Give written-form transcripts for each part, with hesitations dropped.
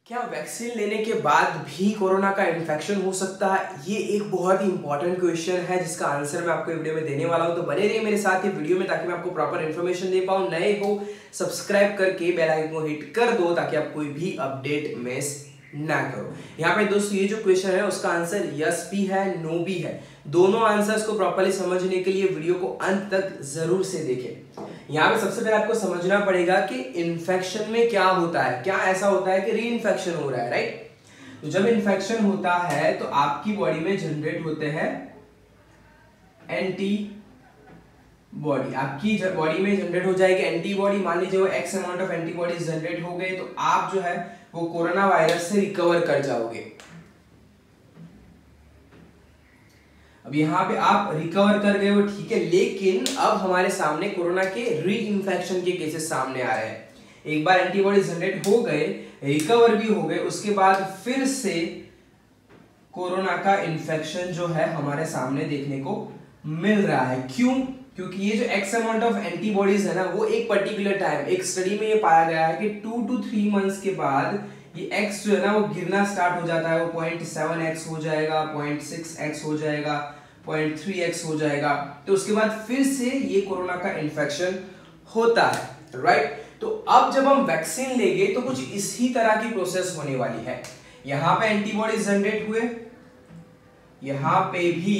क्या वैक्सीन लेने के बाद भी कोरोना का इन्फेक्शन हो सकता है? ये एक बहुत ही इंपॉर्टेंट क्वेश्चन है जिसका आंसर मैं आपको वीडियो में देने वाला हूं। तो बने रहिए मेरे साथ ये वीडियो में ताकि मैं आपको प्रॉपर इन्फॉर्मेशन दे पाऊं। नए हो सब्सक्राइब करके बेल आइकन को हिट कर दो ताकि आप कोई भी अपडेट मिस ना करो। यहाँ पे दोस्तों ये जो क्वेश्चन है उसका आंसर यस भी है, नो भी है। दोनों आंसर्स को प्रॉपर्ली समझने के लिए वीडियो को अंत तक जरूर से देखें। यहाँ पे सबसे पहले आपको समझना पड़ेगा कि इन्फेक्शन में क्या होता है। क्या ऐसा होता है कि री इन्फेक्शन हो रहा है, राइट? तो जब इन्फेक्शन होता है तो आपकी बॉडी में जनरेट होते हैं एंटी बॉडी। आपकी बॉडी में जनरेट हो जाएगी एंटीबॉडी। मान लीजिए वो x amount of antibodies generate हो गए तो आप जो है वो कोरोना वायरस से रिकवर कर जाओगे। अब यहाँ पे आप रिकवर कर गए हो, ठीक है, लेकिन अब हमारे सामने कोरोना के री इन्फेक्शन के केसेस सामने आ रहे हैं। एक बार एंटीबॉडी जनरेट हो गए, रिकवर भी हो गए, उसके बाद फिर से कोरोना का इन्फेक्शन जो है हमारे सामने देखने को मिल रहा है। क्यों? क्योंकि ये जो एक्स अमाउंट ऑफ एंटीबॉडीज है ना, वो एक पर्टिकुलर टाइम, एक स्टडी में ये पाया गया है कि 2 to 3 मंथ्स के बाद ये x जो है ना वो गिरना स्टार्ट हो जाता है। वो 0.7x हो जाएगा, 0.6x हो जाएगा, 0.3x हो जाएगा। तो उसके बाद फिर से ये कोरोना का इन्फेक्शन होता है, राइट? तो अब जब हम वैक्सीन लेंगे तो कुछ इसी तरह की प्रोसेस होने वाली है। यहां पे एंटीबॉडीज जनरेट हुए, यहां पे भी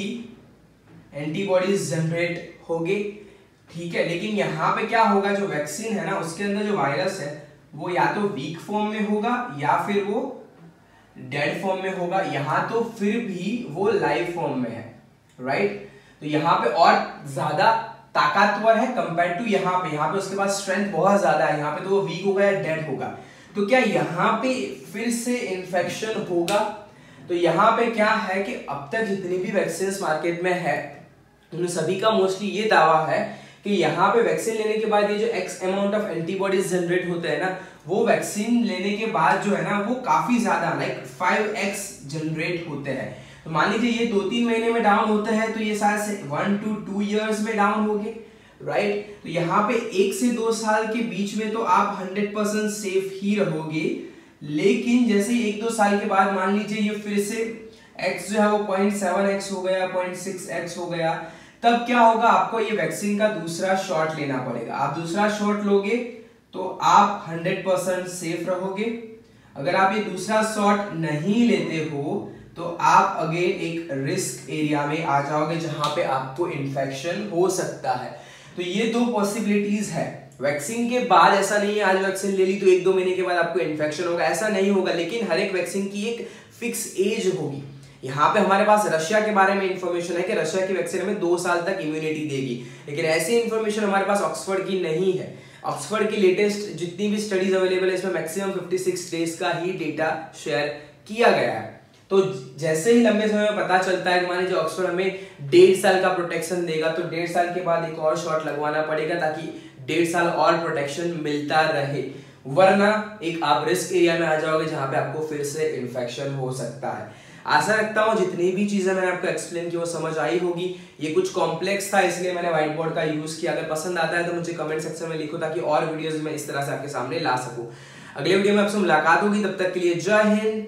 एंटीबॉडीज जनरेट होंगे, ठीक है, लेकिन यहां पे क्या होगा, जो वैक्सीन है ना उसके अंदर जो वायरस है वो या तो वीक फॉर्म में होगा या फिर वो डेड फॉर्म में होगा। यहां तो फिर भी वो लाइव फॉर्म में है, राइट? तो यहां पे और ज्यादा ताकतवर है कंपेयर टू यहाँ पे उसके पास स्ट्रेंथ बहुत ज्यादा है। यहाँ पे तो वो वीक होगा या डेड होगा। तो क्या यहाँ पे फिर से इन्फेक्शन होगा? तो यहाँ पे क्या है कि अब तक जितनी भी वैक्सीन मार्केट में है उन सभी का मोस्टली ये दावा है कि यहाँ पे वैक्सीन लेने के बाद ये जो x amount of antibodies generate होते हैं ना, वो वैक्सीन लेने के बाद जो है ना वो काफी ज्यादा लाइक 5x जनरेट होते हैं। तो मान लीजिए ये 2-3 महीने में डाउन होते हैं तो ये शायद से 1 to 2 years में डाउन हो गए, राइट? तो यहाँ पे 1 से 2 साल के बीच में तो आप 100% सेफ ही रहोगे, लेकिन जैसे 1-2 साल के बाद मान लीजिए ये फिर से x जो है वो 0.7x हो गया, 0.6x हो गया, तब क्या होगा, आपको ये वैक्सीन का दूसरा शॉट लेना पड़ेगा। आप दूसरा शॉट लोगे तो आप 100% सेफ रहोगे। अगर आप ये दूसरा शॉट नहीं लेते हो तो आप अगेन एक रिस्क एरिया में आ जाओगे जहां पे आपको इन्फेक्शन हो सकता है। तो ये दो पॉसिबिलिटीज है। वैक्सीन के बाद ऐसा नहीं है आज वैक्सीन ले ली तो 1-2 महीने के बाद आपको इन्फेक्शन होगा, ऐसा नहीं होगा। लेकिन हर एक वैक्सीन की एक फिक्स एज होगी। यहाँ पे हमारे पास रशिया के बारे में इंफॉर्मेशन है कि रशिया की वैक्सीन में 2 साल तक इम्यूनिटी देगी, लेकिन ऐसी इंफॉर्मेशन हमारे पास ऑक्सफोर्ड की नहीं है। ऑक्सफोर्ड की लेटेस्ट जितनी भी स्टडीज अवेलेबल है इसमें मैक्सिमम 56 डेज का ही डेटा शेयर किया गया है। तो जैसे ही लंबे समय में पता चलता है कि मान लीजिए ऑक्सफोर्ड हमें 1.5 साल का प्रोटेक्शन देगा तो 1.5 साल के बाद एक और शॉट लगवाना पड़ेगा ताकि 1.5 साल और प्रोटेक्शन मिलता रहे, वरना एक आप रिस्क एरिया में आ जाओगे जहां पे आपको फिर से इन्फेक्शन हो सकता है। आशा रखता हूं जितनी भी चीजें मैंने आपको एक्सप्लेन की वो समझ आई होगी। ये कुछ कॉम्प्लेक्स था इसलिए मैंने व्हाइट बोर्ड का यूज किया। अगर पसंद आता है तो मुझे कमेंट सेक्शन में लिखो ताकि और वीडियोस मैं इस तरह से आपके सामने ला सकूं। अगले वीडियो में आपसे मुलाकात होगी, तब तक के लिए जय हिंद,